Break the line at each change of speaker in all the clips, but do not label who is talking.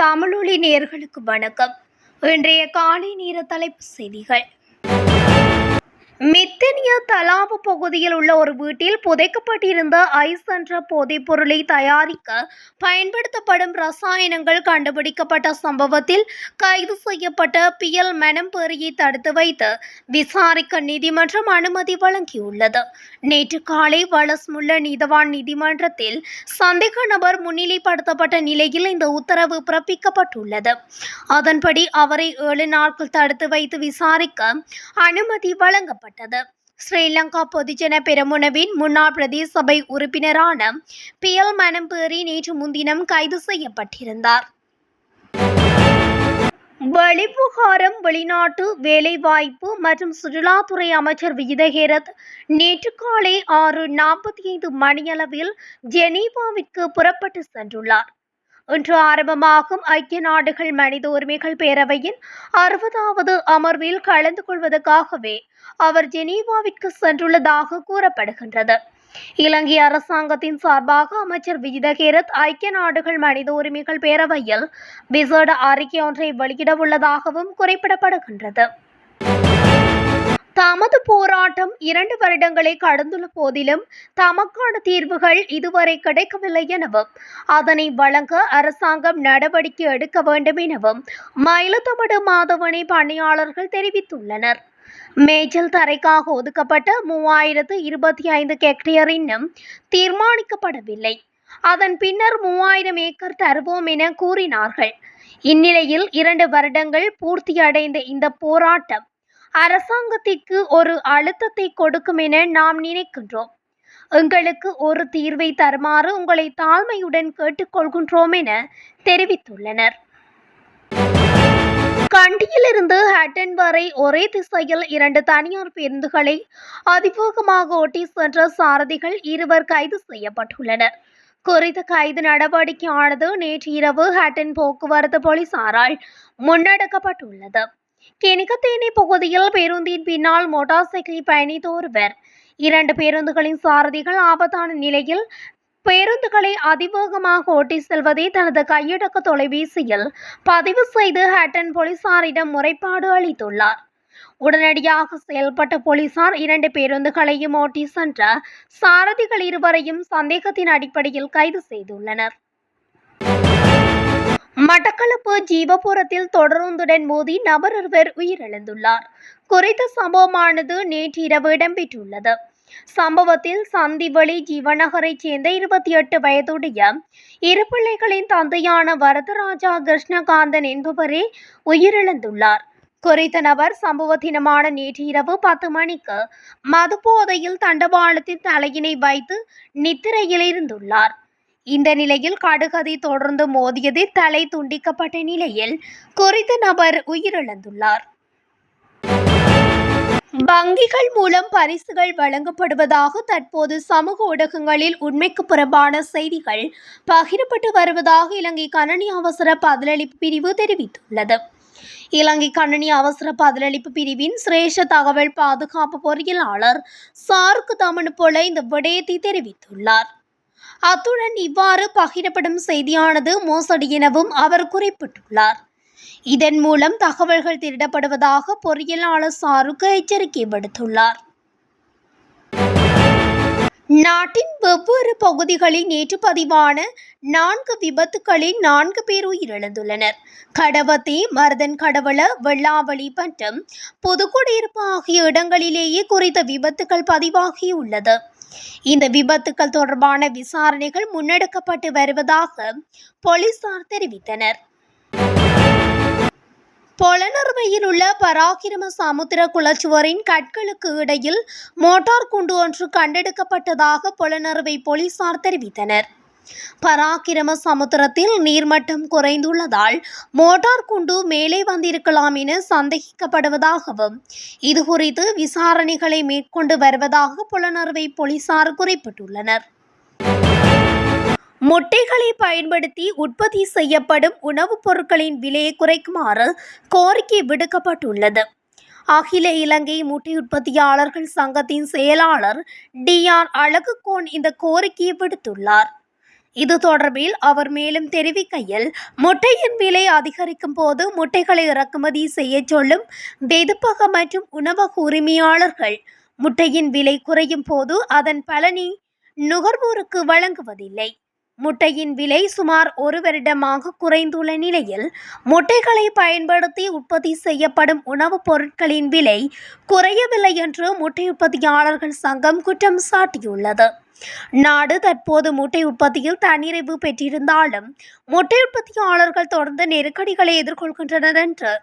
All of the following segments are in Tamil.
தமிழொலி நேயர்களுக்கு வணக்கம். இன்றைய காலை நேர தலைப்புச் செய்திகள். மித்தனிய தலாவு பகுதியில் உள்ள ஒரு வீட்டில் புதைக்கப்பட்டிருந்த ஐஸ் என்ற போதைப் பொருளை தயாரிக்க பயன்படுத்தப்படும் ரசாயனங்கள் கண்டுபிடிக்கப்பட்ட சம்பவத்தில் கைது செய்யப்பட்ட பியல் மனம்பேரியை தடுத்து வைத்து விசாரிக்க நீதிமன்றம் அனுமதி வழங்கியுள்ளது. நேற்று காலை வலஸ்முல்ல நீதவான் நீதிமன்றத்தில் சந்தேக நபர் முன்னிலைப்படுத்தப்பட்ட நிலையில் இந்த உத்தரவு பிறப்பிக்கப்பட்டுள்ளது. அதன்படி அவரை 7 நாட்கள் தடுத்து வைத்து விசாரிக்க அனுமதி வழங்கப்பட்டது. ஸ்ரீலங்கா பொதுஜன பெரமுனவின் முன்னாள் பிரதேச சபை உறுப்பினரான பியல் மனம்பேரி நேற்று முன்தினம் கைது செய்யப்பட்டிருந்தார். வெளிவிவகாரம், வெளிநாட்டு வேலைவாய்ப்பு மற்றும் சுற்றுலாத்துறை அமைச்சர் விஜித ஹேரத் நேற்று காலை 6:45 மணியளவில் ஜெனீவாவிற்கு புறப்பட்டு சென்றுள்ளார். இன்று ஆரம்பமாகும் ஐக்கிய நாடுகள் மனித உரிமைகள் பேரவையின் 60வது அமர்வில் கலந்து கொள்வதற்காகவே அவர் ஜெனீவாவிற்கு சென்றுள்ளதாக கூறப்படுகின்றது. இலங்கை அரசாங்கத்தின் சார்பாக அமைச்சர் விஜித ஹேரத் ஐக்கிய நாடுகள் மனித உரிமைகள் பேரவையில் விசேட அறிக்கை ஒன்றை வெளியிட உள்ளதாகவும் குறிப்பிடப்படுகின்றது. தமது போராட்டம் 2 வருடங்களை கடந்துள்ள போதிலும் தமக்கான தீர்வுகள் இதுவரை கிடைக்கவில்லை எனவும் அதனை வழங்க அரசாங்கம் நடவடிக்கை எடுக்க வேண்டும் எனவும் மயிலத்தமடு மாதவனை பணியாளர்கள் தெரிவித்துள்ளனர். மேய்ச்சல் தரைக்காக ஒதுக்கப்பட்ட 3025 ஹெக்டேர் இன்னும் தீர்மானிக்கப்படவில்லை. அதன் பின்னர் 3000 ஏக்கர் தருவோம் என கூறினார்கள். இந்நிலையில் 2 வருடங்கள் பூர்த்தியடைந்த இந்த போராட்டம் அரசாங்கத்திற்கு ஒரு அழுத்தத்தை கொடுக்கும் என நாம் நினைக்கின்றோம். எங்களுக்கு ஒரு தீர்வை தருமாறு உங்களை தாழ்மையுடன் கேட்டுக்கொள்கின்றோம் என தெரிவித்துள்ளனர். கண்டியிலிருந்து ஹட்டன் வரை ஒரே திசையில் 2 தனியார் பேருந்துகளை அதிவேகமாக ஓட்டி சென்ற சாரதிகள் 2 கைது செய்யப்பட்டுள்ளனர். குறித்த கைது நடவடிக்கையானது நேற்று இரவு ஹட்டன் போக்குவரத்து போலீசாரால் முன்னெடுக்கப்பட்டுள்ளது. கெனிகத்தேனை பகுதியில் பேருந்தின் பின்னால் மோட்டார் சைக்கிளில் பயணித்த ஒருவர் 2 பேருந்துகளின் சாரதிகள் ஆபத்தான நிலையில் பேருந்துகளை அதிவேகமாக ஓட்டி செல்வதை தனது கையடக்க தொலைபேசியில் பதிவு செய்து ஹட்டன் போலீசாரிடம் முறைப்பாடு அளித்துள்ளார். உடனடியாக செயல்பட்ட போலீசார் 2 பேருந்துகளையும் ஓட்டி சென்ற சாரதிகள் 2வரையும் சந்தேகத்தின் அடிப்படையில் கைது செய்துள்ளனர். மட்டக்களப்பு ஜீவபுரத்தில் தொடருந்துடன் மோதி நபர் ஒருவர் உயிரிழந்துள்ளார். குறித்த சம்பவமானது நேற்று இரவு இடம்பெற்றுள்ளது. சம்பவத்தில் சந்திவெளி ஜீவநகரைச் சேர்ந்த 28 வயதுடைய 2 பிள்ளைகளின் தந்தையான வரதராஜா கிருஷ்ணகாந்தன் என்பவரே உயிரிழந்துள்ளார். குறித்த நபர் சம்பவ தினமான நேற்று இரவு 10 மணிக்கு மதுபோதையில் தண்டவாளத்தில் தலையினை வைத்து நித்திரையில் இருந்துள்ளார். இந்த நிலையில் கடுகதி தொடர்ந்து மோதியதில் தலை துண்டிக்கப்பட்ட நிலையில் குறித்த நபர் உயிரிழந்துள்ளார். வங்கிகள் மூலம் பரிசுகள் வழங்கப்படுவதாக தற்போது சமூக ஊடகங்களில் உண்மைக்கு புறம்பான செய்திகள் பகிரப்பட்டு வருவதாக இலங்கை கணனி அவசர பதிலளிப்பு பிரிவு தெரிவித்துள்ளது. இலங்கை கணனி அவசர பதிலளிப்பு பிரிவின் சிரேஷ்ட தகவல் பாதுகாப்பு பொறியியலாளர் சாருக்கு தமனுபொல இந்த விடயத்தை தெரிவித்துள்ளார். அத்துடன் இவ்வாறு பகிரப்படும் செய்தியானது மோசடி எனவும் அவர் குறிப்பிட்டுள்ளார். இதன் மூலம் தகவல்கள் திருடப்படுவதாக பொறியியலாளர் சாருக்கு எச்சரிக்கை விடுத்துள்ளார். நாட்டின் வெவ்வேறு பகுதிகளில் நேற்று பதிவான 4 விபத்துகளில் 4 பேர் உயிரிழந்துள்ளனர். கடவத்தை, மருதன் கடவள, வெள்ளாவளி மற்றும் புதுக்குடியிருப்பு ஆகிய இடங்களிலேயே குறித்த விபத்துகள் பதிவாகியுள்ளது. இந்த விபத்துக்கள் தொடர்பான விசாரணைகள் முன்னெடுக்கப்பட்டு வருவதாக போலீசார் தெரிவித்தனர். பொலனறுவையில் உள்ள பராக்கிரம சமுத்திர குளச்சுவரின் கற்களுக்கு இடையில் மோட்டார் குண்டு ஒன்று கண்டெடுக்கப்பட்டதாக பொலனறுவை போலீசார் தெரிவித்தனர். பராக்கிரம சமுத்திரத்தில் நீர்மட்டம் குறைந்துள்ளதால் மோட்டார் குண்டு மேலே வந்திருக்கலாம் என சந்தேகிக்கப்படுவதாகவும் இதுகுறித்து விசாரணைகளை மேற்கொண்டு வருவதாக பொலனறுவை போலீசார் குறிப்பிட்டுள்ளனர். முட்டைகளை பயன்படுத்தி உற்பத்தி செய்யப்படும் உணவுப் பொருட்களின் விலையை குறைக்குமாறு கோரிக்கை விடுக்கப்பட்டுள்ளது. அகில இலங்கை முட்டை உற்பத்தியாளர்கள் சங்கத்தின் செயலாளர் DR அழகுகோன் இந்த கோரிக்கையை விடுத்துள்ளார். இது தொடர்பில் அவர் மேலும் தெரிவிக்கையில், முட்டையின் விலை அதிகரிக்கும் போது முட்டைகளை இறக்குமதி செய்ய சொல்லும் வெதுப்பக மற்றும் உணவக உரிமையாளர்கள் முட்டையின் விலை குறையும் போது அதன் பலனை நுகர்வோருக்கு வழங்குவதில்லை. முட்டையின் விலை சுமார் 1 வருடமாக குறைந்துள்ள நிலையில் முட்டைகளை பயன்படுத்தி உற்பத்தி செய்யப்படும் உணவுப் பொருட்களின் விலை குறையவில்லை என்று முட்டை உற்பத்தியாளர்கள் சங்கம் குற்றம் சாட்டியுள்ளது. நாடு தற்போது முட்டை உற்பத்தியில் தன்னிறைவு பெற்றிருந்தாலும் முட்டை உற்பத்தியாளர்கள் தொடர்ந்து நெருக்கடிகளை எதிர்கொள்கின்றனர் என்று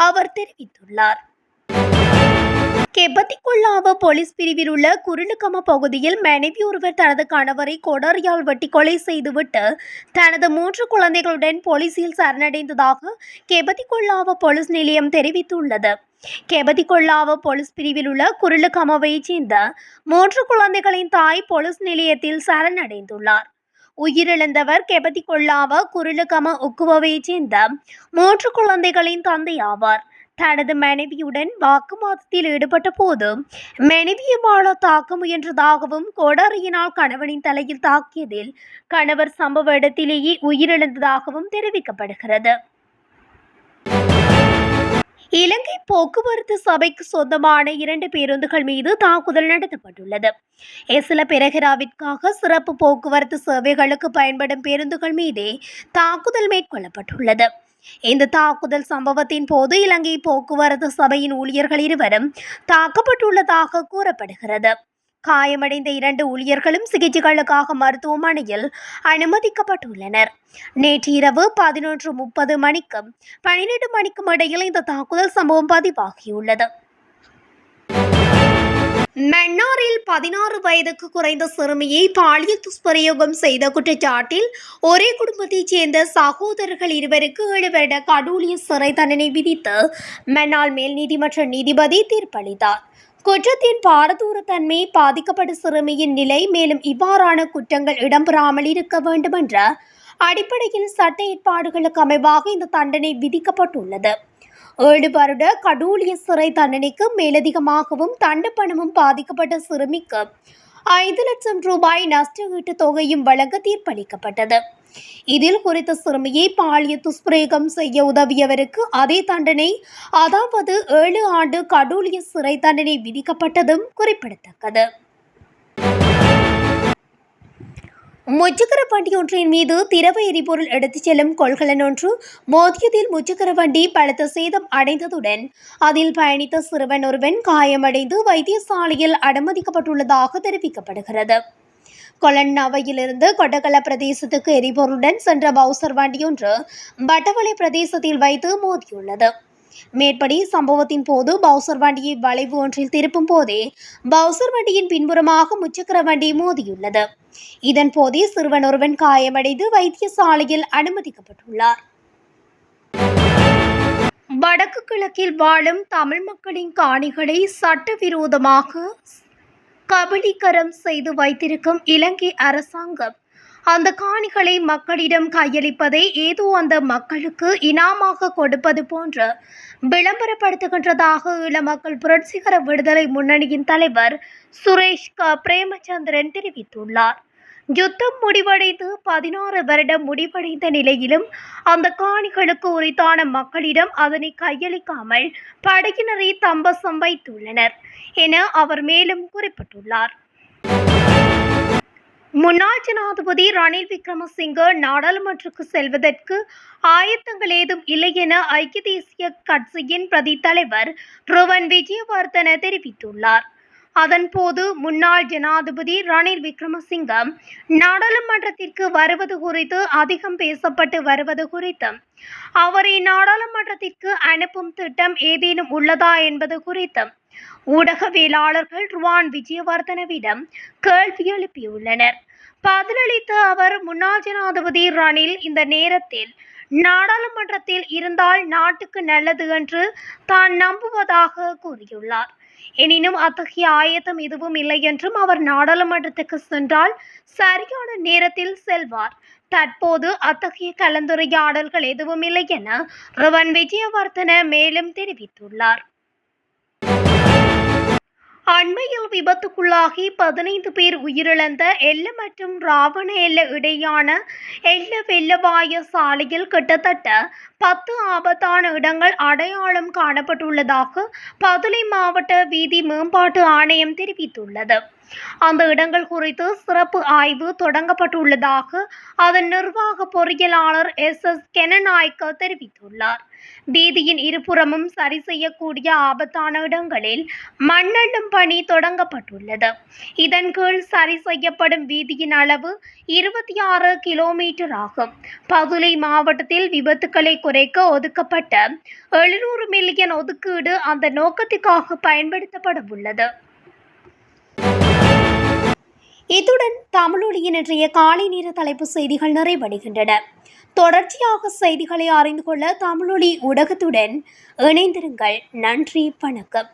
அவர் தெரிவித்துள்ளார். கெபத்திகொள்ளாவ போலீஸ் பிரிவில் உள்ள குருளுக்கம பகுதியில் மனைவி ஒருவர் தனது கணவரை கொடரியால் வெட்டி கொலை செய்துவிட்டு தனது 3 குழந்தைகளுடன் போலீசில் சரணடைந்ததாக கெபத்திகொள்ளாவ போலீஸ் நிலையம் தெரிவித்துள்ளது. கெபத்திகொள்ளாவ போலீஸ் பிரிவில் உள்ள குருளுக்கமவைச் சேர்ந்த 3 குழந்தைகளின் தாய் போலீஸ் நிலையத்தில் சரணடைந்துள்ளார். உயிரிழந்தவர் கெபத்திகொள்ளாவ குருளுக்கம உக்குவவைச் சேர்ந்த 3 குழந்தைகளின் தந்தை ஆவார். தனது மனைவியுடன் வாக்குவாதத்தில் ஈடுபட்ட போது மனைவியை வாழ தாக்க முயன்றதாகவும் கோடாரியினால் கணவனின் தலையில் தாக்கியதில் கணவர் சம்பவ இடத்திலேயே உயிரிழந்ததாகவும் தெரிவிக்கப்படுகிறது. இலங்கை போக்குவரத்து சபைக்கு சொந்தமான 2 பேருந்துகள் மீது தாக்குதல் நடத்தப்பட்டுள்ளது. எஸ்ல பெரஹராவிற்காக சிறப்பு போக்குவரத்து சேவைகளுக்கு பயன்படும் பேருந்துகள் மீதே தாக்குதல் மேற்கொள்ளப்பட்டுள்ளது. இந்த தாக்குதல் சம்பவத்தின் போது இலங்கை போக்குவரத்து சபையின் ஊழியர்கள் 2 தாக்கப்பட்டுள்ளதாக கூறப்படுகிறது. காயமடைந்த 2 ஊழியர்களும் சிகிச்சைகளுக்காக மருத்துவமனையில் அனுமதிக்கப்பட்டுள்ளனர். நேற்று இரவு 11:30 மணிக்கும் 12 மணிக்கும் இடையில் இந்த தாக்குதல் சம்பவம் பதிவாகியுள்ளது. மன்னாரில் 16 வயதுக்கு குறைந்த சிறுமியை பாலியல் துஷ்பிரயோகம் செய்த குற்றச்சாட்டில் ஒரே குடும்பத்தைச் சேர்ந்த சகோதரர்கள் 2 7 வருட கடூழிய சிறை தண்டனை விதித்து மன்னார் மேல் நீதிமன்ற நீதிபதி தீர்ப்பளித்தார். குற்றத்தின் பாரதூரத்தன்மை, பாதிக்கப்பட்ட சிறுமியின் நிலை, மேலும் இவ்வாறான குற்றங்கள் இடம்பெறாமல் இருக்க வேண்டும் என்ற அடிப்படையில் சட்ட ஏற்பாடுகளுக்கு அமைவாக இந்த தண்டனை விதிக்கப்பட்டுள்ளது. 7 வருட கடூழிய சிறை தண்டனைக்கு மேலதிகமாகவும் தண்டப்பணமும் பாதிக்கப்பட்ட சிறுமிக்கு 5 லட்சம் ரூபாய் நஷ்ட ஈட்டுத் தொகையும் வழங்க தீர்ப்பளிக்கப்பட்டது. இதில் குறித்த சிறுமியை பாலியல் துஷ்பிரயோகம் செய்ய உதவியவருக்கு அதே தண்டனை, அதாவது 7 ஆண்டு கடூழிய சிறை தண்டனை விதிக்கப்பட்டதும் குறிப்பிடத்தக்கது. முச்சக்கர வண்டி ஒன்றின் மீது திரவ எரிபொருள் எடுத்துச் செல்லும் கொள்கலன் ஒன்று மோதியதில் முச்சக்கர வண்டி பலத்த சேதம் அடைந்ததுடன் அதில் பயணித்த சிறுவன் ஒருவன் காயமடைந்து வைத்தியசாலையில் அனுமதிக்கப்பட்டுள்ளதாக தெரிவிக்கப்படுகிறது. கொலன்னாவையிலிருந்து கொடகல பிரதேசத்துக்கு எரிபொருளுடன் சென்ற பவுசர் வண்டியொன்று பட்டவளை பிரதேசத்தில் வைத்து மோதியுள்ளது. மேற்படி சம்பவத்தின் போது பவுசர் வண்டியை வளைவு ஒன்றில் திருப்பும் போதே பவுசர் வண்டியின் பின்புறமாக முச்சக்கர வண்டி மோதியுள்ளது. இதன் போதே சிறுவன் ஒருவன் காயமடைந்து வைத்தியசாலையில் அனுமதிக்கப்பட்டுள்ளார். வடக்கு கிழக்கில் வாழும் தமிழ் மக்களின் காணிகளை சட்டவிரோதமாக கபளீகரம் செய்து வைத்திருக்கும் இலங்கை அரசாங்கம் அந்த காணிகளை மக்களிடம் கையளிப்பதை ஏதோ அந்த மக்களுக்கு இனாமாக கொடுப்பது போன்று விளம்பரப்படுத்துகின்றதாக ஈழ மக்கள் புரட்சிகர விடுதலை முன்னணியின் தலைவர் சுரேஷ் பிரேமச்சந்திரன் தெரிவித்துள்ளார். யுத்தம் முடிவடைந்து 16 வருடம் முடிவடைந்த நிலையிலும் அந்த காணிகளுக்கு உரித்தான மக்களிடம் அதனை கையளிக்காமல் படையினரை தம்பசம் வைத்துள்ளனர் என அவர் மேலும் குறிப்பிட்டுள்ளார். முன்னாள் ஜனாதிபதி ரணில் விக்ரமசிங்க நாடாளுமன்றத்துக்கு செல்வதற்கு ஆயத்தங்கள் ஏதும் இல்லை என ஐக்கிய தேசிய கட்சியின் பிரதி தலைவர் ருவன் விஜயவர்தன தெரிவித்துள்ளார். அதன்போது முன்னாள் ஜனாதிபதி ரணில் விக்ரமசிங்க நாடாளுமன்றத்திற்கு வருவது குறித்து அதிகம் பேசப்பட்டு வருவது குறித்து அவரை நாடாளுமன்றத்திற்கு அனுப்பும் திட்டம் ஏதேனும் உள்ளதா என்பது குறித்து ஊடகவியலாளர்கள் ருவான் விஜயவர்தனவிடம் கேள்வி எழுப்பியுள்ளனர். பதிலளித்த அவர், முன்னாள் ஜனாதிபதி ரணில் இந்த நேரத்தில் நாடாளுமன்றத்தில் இருந்தால் நாட்டுக்கு நல்லது என்று தான் நம்புவதாக கூறியுள்ளார். எனினும் அத்தகைய ஆயத்தம் எதுவும் இல்லை என்றும் அவர் நாடாளுமன்றத்துக்கு சென்றால் சரியான நேரத்தில் செல்வார். தற்போது அத்தகைய கலந்துரையாடல்கள் எதுவும் இல்லை என ருவன் விஜயவர்தன மேலும் தெரிவித்துள்ளார். அண்மையில் விபத்துக்குள்ளாகி 15 பேர் உயிரிழந்த எல்ல மற்றும் ராவண எல்ல இடையான எல்ல வெள்ளவாய சாலையில் கிட்டத்தட்ட 10 ஆபத்தான இடங்கள் அடையாளம் காணப்பட்டுள்ளதாக பதுளை மாவட்ட வீதி மேம்பாட்டு ஆணையம் தெரிவித்துள்ளது. அந்த இடங்கள் குறித்து சிறப்பு ஆய்வு தொடங்கப்பட்டுள்ளதாக அதன் நிர்வாக பொறியியலாளர் SS கெனநாயக்க தெரிவித்துள்ளார். வீதியின் இருபுறமும் சரி செய்யக்கூடிய ஆபத்தான இடங்களில் மண்ணெண்ணும் பணி தொடங்கப்பட்டுள்ளது. இதன் கீழ் சரி செய்யப்படும் வீதியின் அளவு 26 கிலோமீட்டர் ஆகும். பதுளை மாவட்டத்தில் விபத்துக்களை குறைக்க ஒதுக்கப்பட்ட 700 மில்லியன் ஒதுக்கீடு அந்த நோக்கத்திற்காக பயன்படுத்தப்பட உள்ளது. இத்துடன் தமிழொலியின் இன்றைய காலை நேர தலைப்பு செய்திகள் நிறைவடைகின்றன. தொடர்ச்சியாக செய்திகளை அறிந்து கொள்ள தமிழொலி ஊடகத்துடன் இணைந்திருங்கள். நன்றி, வணக்கம்.